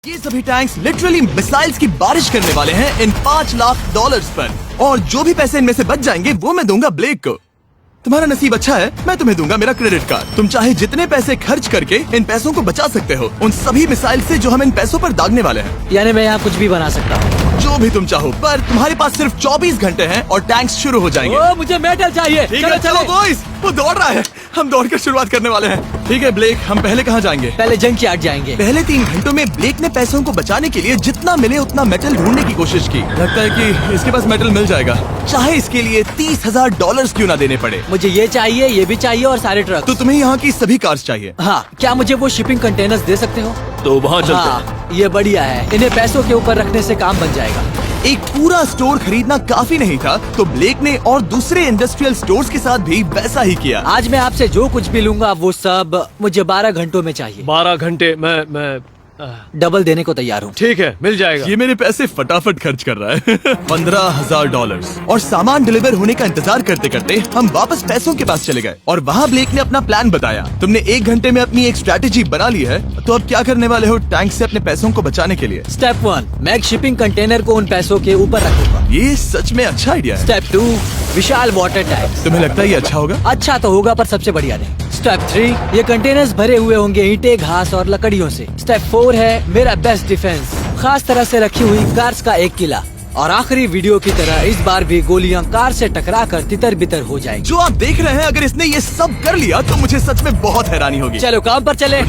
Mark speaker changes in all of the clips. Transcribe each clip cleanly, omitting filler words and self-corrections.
Speaker 1: ये सभी tanks literally missiles की बारिश करने वाले हैं इन $5 लाख पर, और जो भी पैसे इनमें से बच जाएंगे वो मैं दूंगा ब्लेक को। तुम्हारा नसीब अच्छा है, मैं तुम्हें दूंगा मेरा क्रेडिट कार्ड। तुम चाहे जितने पैसे खर्च करके इन पैसों को बचा सकते हो, उन सभी मिसाइल से जो हम इन पैसों पर दागने वाले हैं।
Speaker 2: यानी मैं यहाँ कुछ भी बना सकता हूँ?
Speaker 1: जो भी तुम चाहो, पर तुम्हारे पास सिर्फ 24 घंटे हैं और टैंक्स शुरू हो जाएंगे।
Speaker 2: ओ, मुझे मेटल चाहिए।
Speaker 1: चलो चलो बॉयज, वो दौड़ रहा है, हम दौड़कर शुरुआत करने वाले हैं। ठीक है ब्लेक, हम पहले कहाँ जाएंगे?
Speaker 2: पहले जंकयार्ड जाएंगे।
Speaker 1: पहले 3 घंटों में ब्लेक ने पैसों को बचाने के लिए जितना मिले उतना मेटल ढूंढने की कोशिश की। लगता है कि इसके पास मेटल मिल जाएगा, चाहे इसके लिए $30,000 क्यों ना देने पड़े।
Speaker 2: मुझे ये चाहिए, ये भी चाहिए और सारे ट्रक।
Speaker 1: तो तुम्हें यहाँ की सभी कार्स चाहिए?
Speaker 2: हाँ, क्या मुझे वो शिपिंग कंटेनर्स दे सकते हो?
Speaker 3: तो वहाँ चलते हैं।
Speaker 2: हाँ, ये बढ़िया है, इन्हें पैसों के ऊपर रखने से काम बन जाएगा।
Speaker 1: एक पूरा स्टोर खरीदना काफी नहीं था, तो ब्लेक ने और दूसरे इंडस्ट्रियल स्टोर्स के साथ भी वैसा ही किया।
Speaker 2: आज मैं आपसे जो कुछ भी लूंगा वो सब मुझे 12 घंटों में चाहिए।
Speaker 3: 12 घंटे मैं
Speaker 2: डबल देने को तैयार हूँ।
Speaker 3: ठीक है, मिल जाएगा।
Speaker 1: ये मेरे पैसे फटाफट खर्च कर रहा है। $15,000 और सामान डिलीवर होने का इंतजार करते करते हम वापस पैसों के पास चले गए और वहाँ ब्लेक ने अपना प्लान बताया। तुमने 1 घंटे में अपनी एक स्ट्रैटेजी बना ली है, तो अब क्या करने वाले हो टैंक से अपने पैसों को बचाने के लिए?
Speaker 2: स्टेप 1, मैं एक शिपिंग कंटेनर को उन पैसों के ऊपर रखूंगा।
Speaker 1: ये सच में अच्छा आइडिया है।
Speaker 2: स्टेप 2, विशाल वाटर टैंक।
Speaker 1: तुम्हें लगता है ये अच्छा होगा?
Speaker 2: अच्छा तो होगा, पर सबसे बढ़िया नहीं। स्टेप 3, ये कंटेनर्स भरे हुए होंगे ईंटें, घास और लकड़ियों से। स्टेप 4 है मेरा बेस्ट डिफेंस, खास तरह से रखी हुई कार्स का एक किला। और आखिरी वीडियो की तरह इस बार भी गोलियां कार से टकराकर तितर बितर हो जाएंगी।
Speaker 1: जो आप देख रहे हैं, अगर इसने ये सब कर लिया तो मुझे सच में बहुत हैरानी होगी।
Speaker 2: चलो काम पर चले।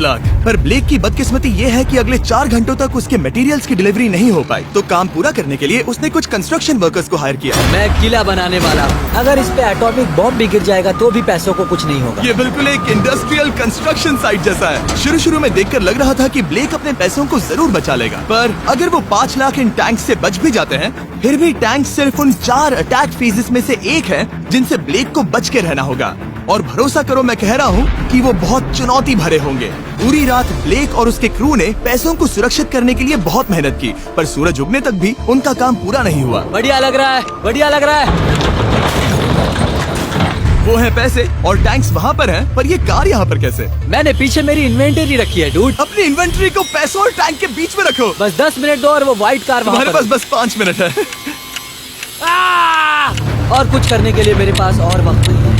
Speaker 1: पर ब्लेक की बदकिस्मती ये है कि अगले 4 घंटों तक उसके मटेरियल्स की डिलीवरी नहीं हो पाई, तो काम पूरा करने के लिए उसने कुछ कंस्ट्रक्शन वर्कर्स को हायर किया।
Speaker 2: मैं किला बनाने वाला हूँ, अगर इस पे एटॉमिक बॉम्ब भी गिर जाएगा तो भी पैसों को कुछ नहीं होगा।
Speaker 1: ये बिल्कुल एक इंडस्ट्रियल कंस्ट्रक्शन साइट जैसा है। शुरू में देखकर लग रहा था कि ब्लेक अपने पैसों को जरूर बचा लेगा, पर अगर वो 5 लाख इन टैंक से बच भी जाते हैं, फिर भी टैंक सिर्फ उन 4 अटैक फेजेस में से एक है जिनसे ब्लेक को बच के रहना होगा। और भरोसा करो, मैं कह रहा हूँ कि वो बहुत चुनौती भरे होंगे। पूरी रात ब्लेक और उसके क्रू ने पैसों को सुरक्षित करने के लिए बहुत मेहनत की, पर सूरज उगने तक भी उनका काम पूरा नहीं हुआ।
Speaker 2: बढ़िया लग रहा है, बढ़िया लग रहा है।
Speaker 1: वो है पैसे और टैंक्स वहाँ पर हैं, पर ये कार यहाँ पर कैसे?
Speaker 2: मैंने पीछे मेरी इन्वेंटरी रखी है डूड।
Speaker 1: अपनी इन्वेंटरी को पैसों और टैंक के बीच में रखो।
Speaker 2: बस 10 मिनट दो और वो व्हाइट कार वहाँ
Speaker 1: तुम्हारे
Speaker 2: पर
Speaker 1: पास बस 5 मिनट है।
Speaker 2: और कुछ करने के लिए मेरे पास और वक्त नहीं है।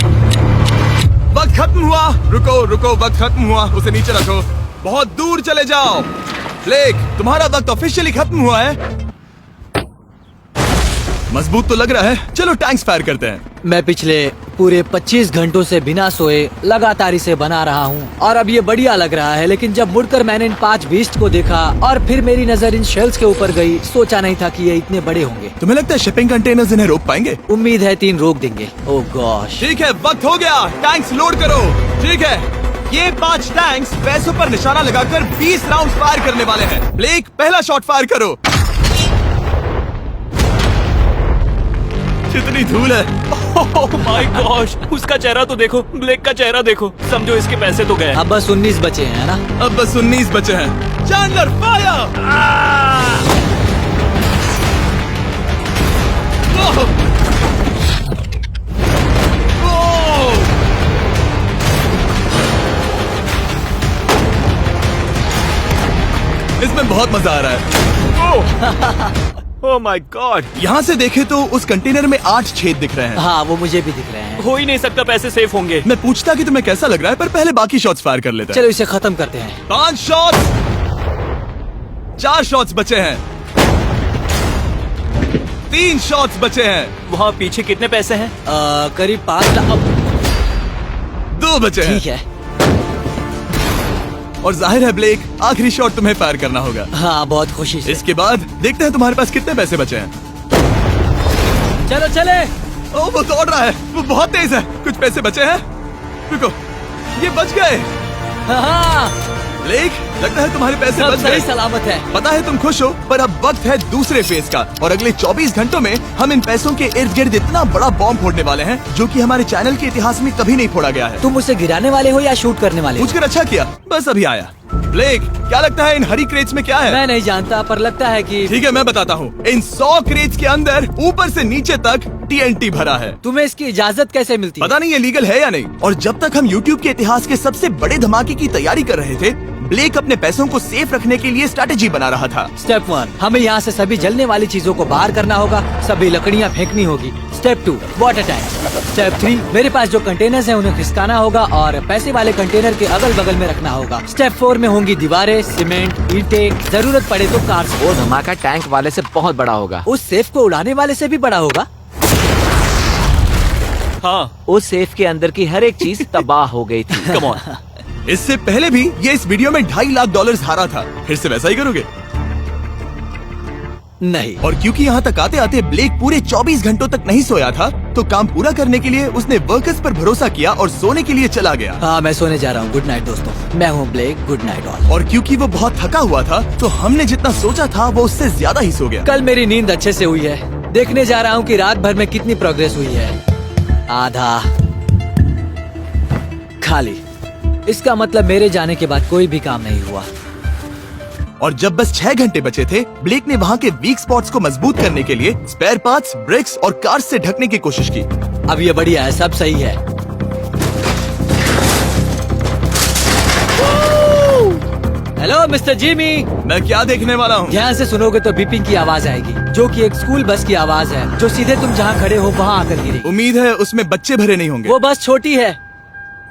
Speaker 1: वक्त खत्म हुआ। रुको, वक्त खत्म हुआ, उसे नीचे रखो। बहुत दूर चले जाओ। ब्लेक, तुम्हारा वक्त ऑफिशियली खत्म हुआ है। मजबूत तो लग रहा है, चलो टैंक्स फायर करते हैं।
Speaker 2: मैं पिछले पूरे 25 घंटों से बिना सोए लगातार इसे बना रहा हूँ और अब ये बढ़िया लग रहा है, लेकिन जब मुड़कर मैंने इन 5 बीस्ट को देखा और फिर मेरी नजर इन शेल्स के ऊपर गई, सोचा नहीं था कि ये इतने बड़े होंगे।
Speaker 1: तुम्हें लगता है शिपिंग कंटेनर्स इन्हें रोक पाएंगे?
Speaker 2: उम्मीद है 3 रोक देंगे। ओह गॉश।
Speaker 1: ठीक है, वक्त हो गया, टैंक्स लोड करो। ठीक है, ये 5 टैंक्स पैसों पर निशाना लगाकर 20 राउंड फायर करने वाले हैं। ब्लेक, पहला शॉट फायर करो। कितनी धूल है।
Speaker 3: ओह माय गॉश, उसका चेहरा तो देखो, ब्लेक का चेहरा देखो। समझो इसके पैसे तो गए।
Speaker 2: अब बस 19 बचे हैं ना?
Speaker 1: अब बस 19 बचे हैं। Chandler fire. इसमें बहुत मजा आ रहा है।
Speaker 3: ओह माय गॉड।
Speaker 1: यहाँ से देखे तो उस कंटेनर में 8 छेद दिख रहे हैं।
Speaker 2: हाँ, वो मुझे भी दिख रहे हैं।
Speaker 3: हो ही नहीं सकता, पैसे सेफ होंगे।
Speaker 1: मैं पूछता कि तुम्हें कैसा लग रहा है, पर पहले बाकी शॉट्स फायर कर लेते हैं।
Speaker 2: चलो इसे खत्म करते हैं।
Speaker 1: 5 शॉट्स, 4 शॉट्स बचे हैं, 3 शॉट्स बचे हैं।
Speaker 3: वहाँ पीछे कितने पैसे हैं?
Speaker 2: करीब 5 लाख।
Speaker 1: 2 बचे हैं।
Speaker 2: ठीक है।
Speaker 1: और जाहिर है ब्लेक, आखिरी शॉट तुम्हें फायर करना होगा।
Speaker 2: हाँ, बहुत खुशी से।
Speaker 1: इसके बाद देखते हैं तुम्हारे पास कितने पैसे बचे हैं।
Speaker 2: चलो चले।
Speaker 1: ओ, वो दौड़ रहा है, वो बहुत तेज है। कुछ पैसे बचे हैं। रुको, ये बच गए।
Speaker 2: हाँ,
Speaker 1: ब्लेक, लगता है तुम्हारे पैसे
Speaker 2: सब
Speaker 1: बच
Speaker 2: सही
Speaker 1: गए।
Speaker 2: सलामत है।
Speaker 1: पता है तुम खुश हो, पर अब वक्त है दूसरे फेज का, और अगले 24 घंटों में हम इन पैसों के इर्द गिर्द इतना बड़ा बॉम्ब फोड़ने वाले हैं जो कि हमारे चैनल के इतिहास में कभी नहीं फोड़ा गया है।
Speaker 2: तुम उसे गिराने वाले हो या शूट करने वाले हो?
Speaker 1: पूछकर अच्छा किया, बस अभी आया। ब्लेक, क्या लगता है इन हरी क्रेट्स में क्या है?
Speaker 2: मैं नहीं जानता, पर लगता है कि
Speaker 1: ठीक है, मैं बताता हूँ। इन 100 क्रेट्स के अंदर ऊपर से नीचे तक TNT भरा है।
Speaker 2: तुम्हें इसकी इजाजत कैसे मिलती है?
Speaker 1: पता नहीं ये लीगल है या नहीं। और जब तक हम YouTube के इतिहास के सबसे बड़े धमाके की तैयारी कर रहे थे, ब्लेक अपने पैसों को सेफ रखने के लिए स्ट्रेटेजी बना रहा था।
Speaker 2: स्टेप 1, हमें यहाँ से सभी जलने वाली चीजों को बाहर करना होगा, सभी लकड़ियाँ फेंकनी होगी। Step 2, water tank. स्टेप 3, मेरे पास जो कंटेनर्स हैं उन्हें खिसकाना होगा और पैसे वाले कंटेनर के अगल बगल में रखना होगा। स्टेप 4 में होंगी दीवारें, सीमेंट, ईंटें, जरूरत पड़े तो कार।
Speaker 4: वो धमाका टैंक वाले से बहुत बड़ा होगा।
Speaker 2: उस सेफ को उड़ाने वाले से भी बड़ा होगा।
Speaker 3: हाँ,
Speaker 4: उस सेफ के अंदर की हर एक चीज तबाह हो गई थी।
Speaker 3: Come on.
Speaker 1: इससे पहले भी ये इस वीडियो में $2.5 लाख हारा था। फिर से वैसा ही करोगे?
Speaker 2: नहीं।
Speaker 1: और क्योंकि यहाँ तक आते आते ब्लेक पूरे 24 घंटों तक नहीं सोया था, तो काम पूरा करने के लिए उसने वर्कर्स पर भरोसा किया और सोने के लिए चला गया।
Speaker 2: हाँ, मैं सोने जा रहा हूँ। गुड नाइट दोस्तों, मैं हूँ ब्लेक। Good night all.
Speaker 1: और क्योंकि वो बहुत थका हुआ था, तो हमने जितना सोचा था वो उससे ज्यादा ही सो गया।
Speaker 2: कल मेरी नींद अच्छे से हुई है। देखने जा रहा हूँ कि रात भर में कितनी प्रोग्रेस हुई है। आधा खाली। इसका मतलब मेरे जाने के बाद कोई भी काम नहीं हुआ।
Speaker 1: और जब बस 6 घंटे बचे थे, ब्लेक ने वहाँ के वीक स्पॉट्स को मजबूत करने के लिए स्पेयर पार्ट्स, ब्रिक्स और कार्स से ढकने की कोशिश की।
Speaker 2: अब ये बढ़िया है, सब सही है। Hello mister Jimmy.
Speaker 1: मैं क्या देखने वाला हूँ?
Speaker 2: ध्यान से सुनोगे तो बीपिंग की आवाज आएगी, जो कि एक स्कूल बस की आवाज है, जो सीधे तुम जहाँ खड़े हो वहाँ आकर गिरी।
Speaker 1: उम्मीद है उसमें बच्चे भरे नहीं होंगे।
Speaker 2: वो बस छोटी है।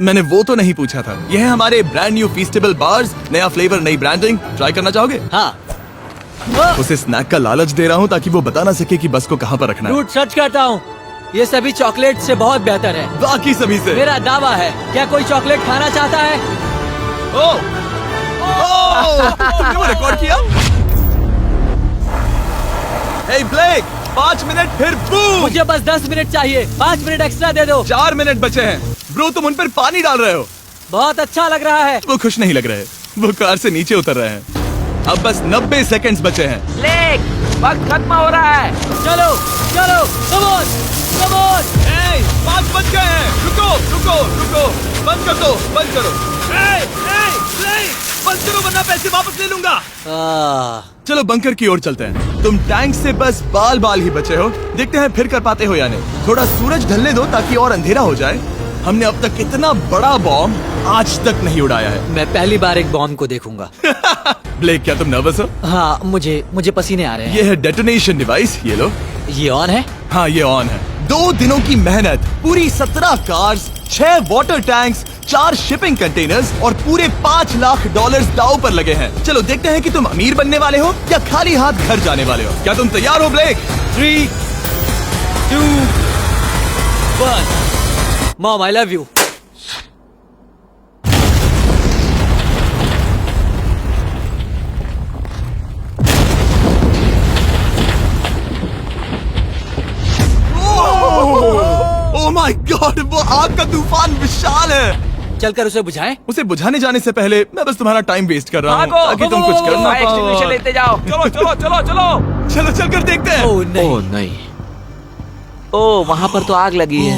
Speaker 1: मैंने वो तो नहीं पूछा था। यह है हमारे ब्रांड न्यू फीस्टेबल बार्स, नया फ्लेवर, नई ब्रांडिंग। ट्राई करना चाहोगे?
Speaker 2: हाँ।
Speaker 1: उसे स्नैक का लालच दे रहा हूँ ताकि वो बता ना सके कि बस को कहाँ पर रखना है।
Speaker 2: रूट सच कहता हूँ, ये सभी चॉकलेट से बहुत बेहतर है।
Speaker 1: बाकी सभी से।
Speaker 2: मेरा दावा है। क्या कोई चॉकलेट खाना चाहता है?
Speaker 1: तुमने वो रिकॉर्ड किया? हे ब्लेक, 5 मिनट फिर बूम।
Speaker 2: मुझे बस 10 मिनट चाहिए। 5 मिनट एक्स्ट्रा दे दो।
Speaker 1: 4 मिनट बचे हैं। ब्रो, तुम उन पर पानी डाल रहे हो।
Speaker 2: बहुत अच्छा लग रहा है।
Speaker 1: वो खुश नहीं लग रहे। वो कार से नीचे उतर रहे हैं। अब बस 90 सेकंड्स बचे हैं।
Speaker 4: ब्लेक, वक्त खत्म हो रहा है।
Speaker 2: चलो चलो, कम ऑन कम ऑन।
Speaker 1: 5 बज गए हैं। रुको रुको रुको, बंद कर दो, बंद करो। बंद करो वरना पैसे वापस ले लूंगा। चलो बंकर की ओर चलते हैं। तुम टैंक से बस बाल बाल ही बचे हो। देखते हैं फिर कर पाते हो या नहीं। थोड़ा सूरज ढलने दो ताकि और अंधेरा हो जाए। हमने अब तक इतना बड़ा बॉम्ब आज तक नहीं उड़ाया है।
Speaker 2: मैं पहली बार एक बॉम्ब को देखूंगा।
Speaker 1: ब्लेक, क्या तुम नर्वस हो?
Speaker 2: हाँ, मुझे पसीने आ रहे हैं।
Speaker 1: ये है डेटोनेशन डिवाइस, ये लो।
Speaker 2: ये ऑन है?
Speaker 1: हाँ, ये ऑन है। 2 दिनों की मेहनत, पूरी 17 cars, 6 water tanks, 4 shipping containers और पूरे $5 लाख दांव पर लगे हैं। चलो देखते हैं कि तुम अमीर बनने वाले हो या खाली हाथ घर जाने वाले हो। क्या तुम तैयार हो Blake?
Speaker 2: 3, 2, 1। Mom, I love you.
Speaker 1: Oh my God, वो आग का तूफान विशाल है।
Speaker 2: चलकर उसे बुझाएं?
Speaker 1: उसे बुझाने जाने से पहले मैं बस तुम्हारा टाइम वेस्ट कर रहा हूँ
Speaker 4: भागो,
Speaker 1: ताकि तुम कुछ कर ना
Speaker 4: फायर एक्सटिंग्विशर
Speaker 1: पाओ।
Speaker 4: लेते जाओ। चलो चलो चलो चलो।
Speaker 1: चलो चलकर देखते हैं।
Speaker 2: ओह नहीं।
Speaker 4: ओह नहीं, ओह वहाँ पर तो आग लगी है।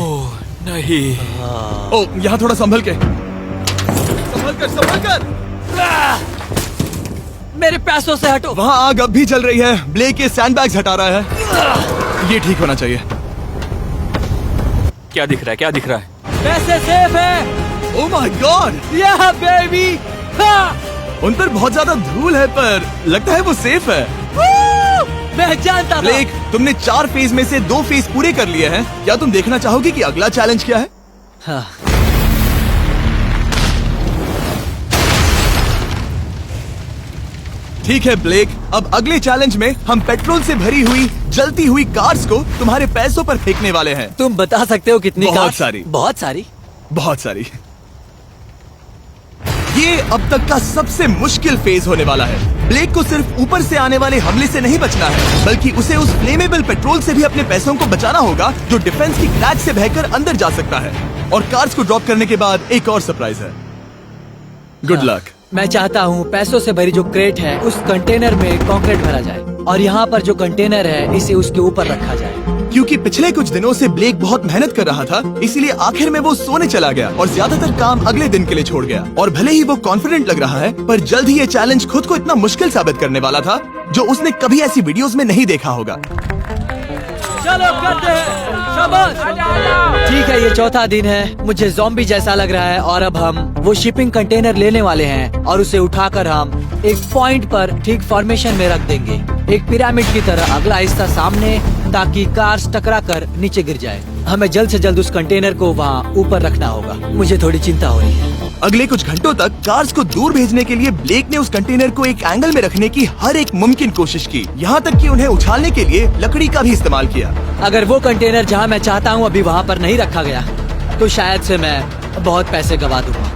Speaker 3: नहीं।
Speaker 1: ओह, यहाँ थोड़ा संभल के, संभल कर।
Speaker 2: मेरे पैसों से हटो।
Speaker 1: वहाँ आग अब भी जल रही है। ब्लेक ये सैंडबैग्स हटा रहा है। ये ठीक होना चाहिए।
Speaker 3: क्या दिख रहा है? क्या दिख रहा है?
Speaker 2: पैसे सेफ है।
Speaker 1: ओह माय गॉड,
Speaker 2: या बेबी।
Speaker 1: उन पर बहुत ज्यादा धूल है पर लगता है वो सेफ है।
Speaker 2: मैं जानता था।
Speaker 1: ब्लेक, तुमने 4 फेज में से 2 फेज पूरे कर लिए हैं। क्या तुम देखना चाहोगे कि अगला चैलेंज क्या है?
Speaker 2: हाँ।
Speaker 1: ठीक है ब्लेक, अब अगले चैलेंज में हम पेट्रोल से भरी हुई जलती हुई कार्स को तुम्हारे पैसों पर फेंकने वाले हैं।
Speaker 2: तुम बता सकते हो कितनी
Speaker 1: बहुत
Speaker 2: कार?
Speaker 1: सारी।
Speaker 2: बहुत सारी।
Speaker 1: बहुत सारी। ये अब तक का सबसे मुश्किल फेज होने वाला है। ब्लेक को सिर्फ ऊपर से आने वाले हमले से नहीं बचना है, बल्कि उसे उस फ्लेमेबल पेट्रोल से भी अपने पैसों को बचाना होगा जो डिफेंस की क्रैक से बहकर अंदर जा सकता है। और कार्स को ड्रॉप करने के बाद एक और सरप्राइज है। Good luck.
Speaker 2: मैं चाहता हूँ पैसों से भरी जो क्रेट है उस कंटेनर में कंक्रीट भरा जाए और यहाँ पर जो कंटेनर है इसे उसके ऊपर रखा जाए।
Speaker 1: क्योंकि पिछले कुछ दिनों से ब्लेक बहुत मेहनत कर रहा था, इसीलिए आखिर में वो सोने चला गया और ज्यादातर काम अगले दिन के लिए छोड़ गया। और भले ही वो कॉन्फिडेंट लग रहा है, पर जल्द ही ये चैलेंज खुद को इतना मुश्किल साबित करने वाला था जो उसने कभी ऐसी वीडियोस में नहीं देखा होगा।
Speaker 2: चलो करते हैं, शाबाश। ठीक है, ये चौथा दिन है। मुझे ज़ॉम्बी जैसा लग रहा है और अब हम वो शिपिंग कंटेनर लेने वाले हैं और उसे उठाकर हम एक पॉइंट पर ठीक फॉर्मेशन में रख देंगे, एक पिरामिड की तरह। अगला हिस्सा सामने, ताकि कार्स टकरा कर नीचे गिर जाए। हमें जल्द से जल्द उस कंटेनर को वहाँ ऊपर रखना होगा। मुझे थोड़ी चिंता हो रही है।
Speaker 1: अगले कुछ घंटों तक कार्स को दूर भेजने के लिए ब्लेक ने उस कंटेनर को एक एंगल में रखने की हर एक मुमकिन कोशिश की, यहाँ तक कि उन्हें उछालने के लिए लकड़ी का भी इस्तेमाल किया।
Speaker 2: अगर वो कंटेनर जहाँ मैं चाहता हूँ अभी वहाँ पर नहीं रखा गया, तो शायद से मैं बहुत पैसे गवा दूंगा।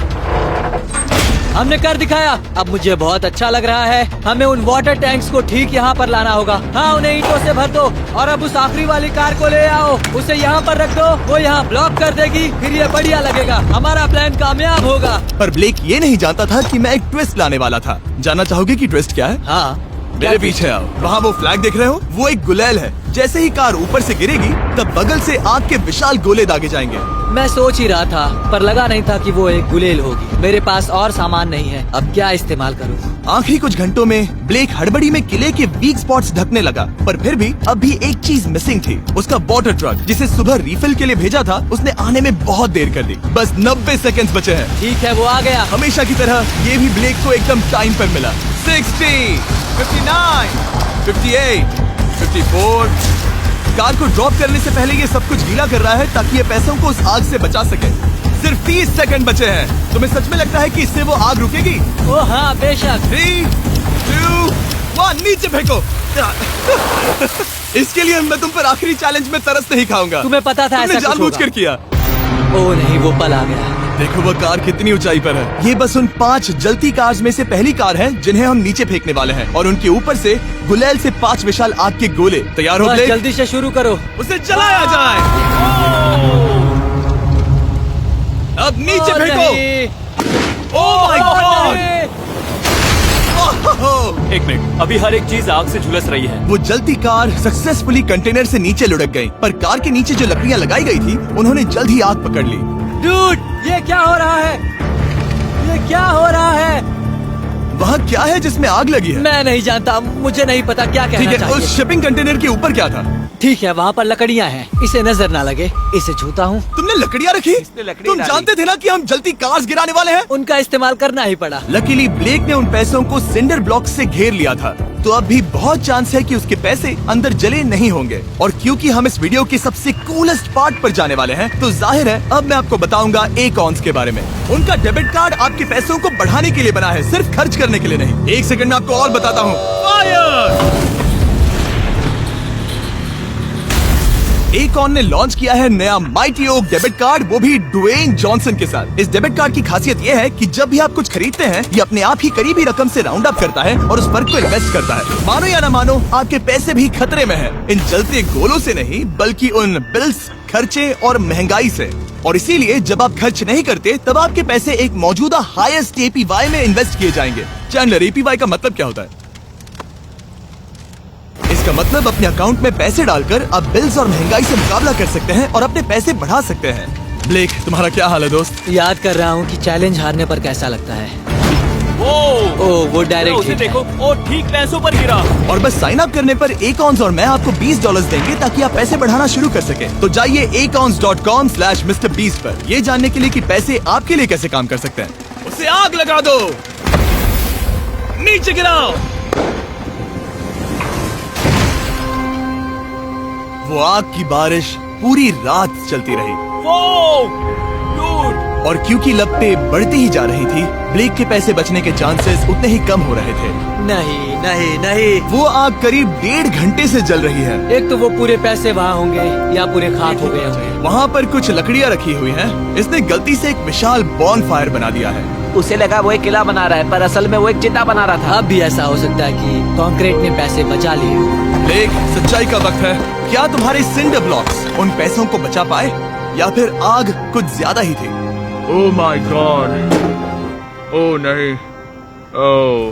Speaker 2: हमने कर दिखाया, अब मुझे बहुत अच्छा लग रहा है। हमें उन वाटर टैंक्स को ठीक यहाँ पर लाना होगा। हाँ, उन्हें ईंटों से भर दो और अब उस आखिरी वाली कार को ले आओ, उसे यहाँ पर रख दो। वो यहाँ ब्लॉक कर देगी, फिर ये बढ़िया लगेगा। हमारा प्लान कामयाब होगा।
Speaker 1: पर ब्लेक ये नहीं जानता था कि मैं एक ट्विस्ट लाने वाला था। जानना चाहोगे कि ट्विस्ट क्या है?
Speaker 2: हाँ,
Speaker 1: मेरे पीछे आओ। वहाँ वो फ्लैग देख रहे हो, वो एक गुलेल है। जैसे ही कार ऊपर से गिरेगी, तब बगल से आग के विशाल गोले दागे जाएंगे।
Speaker 2: मैं सोच ही रहा था, पर लगा नहीं था कि वो एक गुलेल होगी। मेरे पास और सामान नहीं है, अब क्या इस्तेमाल करूँ?
Speaker 1: आखिरी कुछ घंटों में ब्लेक हड़बड़ी में किले के वीक स्पॉट्स ढकने लगा, पर फिर भी अब भी एक चीज मिसिंग थी। उसका वाटर ट्रक, जिसे सुबह रिफिल के लिए भेजा था, उसने आने में बहुत देर कर दी। बस 90 सेकंड्स बचे हैं।
Speaker 2: ठीक है, वो आ गया।
Speaker 1: हमेशा की तरह ये भी ब्लेक को एकदम टाइम पर मिला। 60, 59, 58, 54। कार को ड्रॉप करने से पहले ये सब कुछ गीला कर रहा है ताकि ये पैसों को उस आग से बचा सके। सिर्फ 30 सेकंड बचे हैं। तुम्हें सच में लगता है कि इससे वो आग रुकेगी?
Speaker 2: ओ हाँ, बेशक।
Speaker 1: 3, 2, 1, नीचे फेंको। इसके लिए मैं तुम पर आखिरी चैलेंज में तरस नहीं खाऊंगा।
Speaker 2: तुम्हें पता था
Speaker 1: तुमने
Speaker 2: ऐसा कुछ
Speaker 1: जानबूझकर
Speaker 2: होगा।
Speaker 1: किया।
Speaker 2: ओ नहीं, वो पल आ गया।
Speaker 1: देखो वो कार कितनी ऊंचाई पर है। ये बस उन 5 जलती कार्स में से पहली कार है जिन्हें हम नीचे फेंकने वाले हैं, और उनके ऊपर से गुलेल से 5 विशाल आग के गोले। तैयार हो
Speaker 2: बस
Speaker 1: ब्लेक?
Speaker 2: जल्दी से शुरू करो।
Speaker 1: उसे जलाया जाए। अब नीचे
Speaker 2: ओ
Speaker 1: फेंको।
Speaker 2: नहीं।
Speaker 1: Oh my
Speaker 2: oh
Speaker 1: God!
Speaker 2: नहीं।
Speaker 3: एक मिनट, अभी हर एक चीज आग से झुलस रही है।
Speaker 1: वो जलती कार सक्सेसफुली कंटेनर से नीचे लुढ़क गई, पर कार के नीचे जो लकड़ियां लगाई गई थी, उन्होंने जल्द ही आग पकड़ ली।
Speaker 2: डूड, ये क्या हो रहा है? ये क्या हो रहा है?
Speaker 1: वहाँ क्या है जिसमें आग लगी है?
Speaker 2: मैं नहीं जानता, मुझे नहीं पता क्या
Speaker 1: ठीक
Speaker 2: कहना
Speaker 1: है,
Speaker 2: चाहिए।
Speaker 1: उस शिपिंग कंटेनर के ऊपर क्या था?
Speaker 2: ठीक है, वहाँ पर लकड़ियाँ हैं, इसे नजर ना लगे। इसे छूता हूँ।
Speaker 1: तुमने लकड़ियाँ रखी?
Speaker 4: इसने लकड़ी
Speaker 1: तुम
Speaker 4: डाली।
Speaker 1: जानते थे ना कि हम जलती कार्स गिराने वाले हैं?
Speaker 2: उनका इस्तेमाल करना ही पड़ा।
Speaker 1: लकीली ब्लेक ने उन पैसों को सिंडर ब्लॉक से घेर लिया था, तो अब भी बहुत चांस है कि उसके पैसे अंदर जले नहीं होंगे। और क्योंकि हम इस वीडियो के सबसे कूलेस्ट पार्ट पर जाने वाले हैं, तो जाहिर है अब मैं आपको बताऊंगा एकॉन्स के बारे में। उनका डेबिट कार्ड आपके पैसों को बढ़ाने के लिए बना है, सिर्फ खर्च करने के लिए नहीं। एक सेकंड में आपको और बताता हूँ। फायर! एकॉन ने लॉन्च किया है नया माइटी ओक डेबिट कार्ड, वो भी ड्वेन जॉनसन के साथ। इस डेबिट कार्ड की खासियत ये है कि जब भी आप कुछ खरीदते हैं, ये अपने आप ही करीबी रकम से राउंड अप करता है और उस फर्क को इन्वेस्ट करता है। मानो या ना मानो, आपके पैसे भी खतरे में हैं। इन जलते गोलों से नहीं, बल्कि उन बिल्स, खर्चे और महंगाई से। और इसीलिए जब आप खर्च नहीं करते, तब आपके पैसे एक मौजूदा हाईएस्ट एपीवाई में इन्वेस्ट किए जाएंगे। चैंडलर, एपीवाई का मतलब क्या होता है? इसका मतलब अपने अकाउंट में पैसे डालकर आप बिल्स और महंगाई से मुकाबला कर सकते हैं और अपने पैसे बढ़ा सकते हैं। ब्लेक, तुम्हारा क्या हाल है दोस्त?
Speaker 2: याद कर रहा हूँ कि चैलेंज हारने पर कैसा लगता है। वो डायरेक्ट
Speaker 3: उसे
Speaker 2: हिट है।
Speaker 3: देखो, वो ठीक पैसों पर गिरा।
Speaker 1: और बस साइन अप करने पर एकॉन्स और मैं आपको $20 देंगे ताकि आप पैसे बढ़ाना शुरू कर सके। तो जाइए acons.com/MrBeast पर, ये जानने के लिए कि पैसे आपके लिए कैसे काम कर सकते हैं। उसे आग लगा दो, नीचे गिराओ। वो आग की बारिश पूरी रात चलती रही,
Speaker 3: डूड,
Speaker 1: और क्योंकि लपटें बढ़ती ही जा रही थी, ब्लेक के पैसे बचने के चांसेस उतने ही कम हो रहे थे।
Speaker 2: नहीं नहीं नहीं,
Speaker 1: वो आग करीब 1.5 घंटे से जल रही है।
Speaker 2: एक तो वो पूरे पैसे वहाँ होंगे या पूरे खाक हो गए होंगे।
Speaker 1: वहाँ पर कुछ लकड़ियाँ रखी हुई हैं। इसने गलती से एक विशाल बॉनफायर बना दिया है।
Speaker 4: उसे लगा वो एक किला बना रहा है, पर असल में वो एक जिंदा बना रहा था।
Speaker 2: अब भी ऐसा हो सकता है कि कंक्रीट ने पैसे बचा लिए।
Speaker 1: ब्लेक, सच्चाई का वक्त है। क्या तुम्हारे सिंडर ब्लॉक्स उन पैसों को बचा पाए, या फिर आग कुछ ज्यादा ही थी?
Speaker 3: ओह माय गॉड, ओह नहीं, ओह।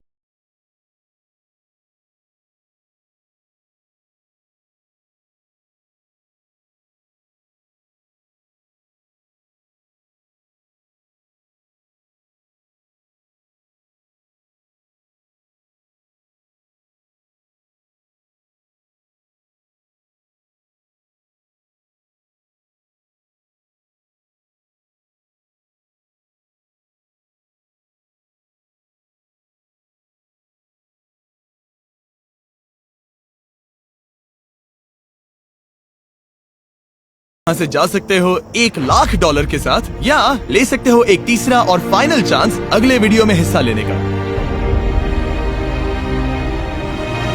Speaker 1: यहाँ से जा सकते हो $1,00,000 के साथ, या ले सकते हो एक तीसरा और फाइनल चांस अगले वीडियो में हिस्सा लेने का।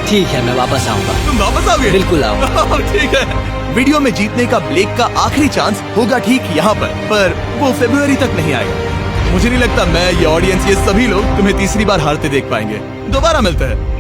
Speaker 2: ठीक है, मैं वापस आऊंगा।
Speaker 1: तुम वापस आओगे?
Speaker 2: बिल्कुल आऊंगा।
Speaker 1: ठीक है। वीडियो में जीतने का ब्लेक का आखिरी चांस होगा ठीक यहाँ पर वो फरवरी तक नहीं आएगा। मुझे नहीं लगता मैं, ये ऑडियंस, ये सभी लोग तुम्हें तीसरी बार हारते देख पाएंगे। दोबारा मिलते हैं।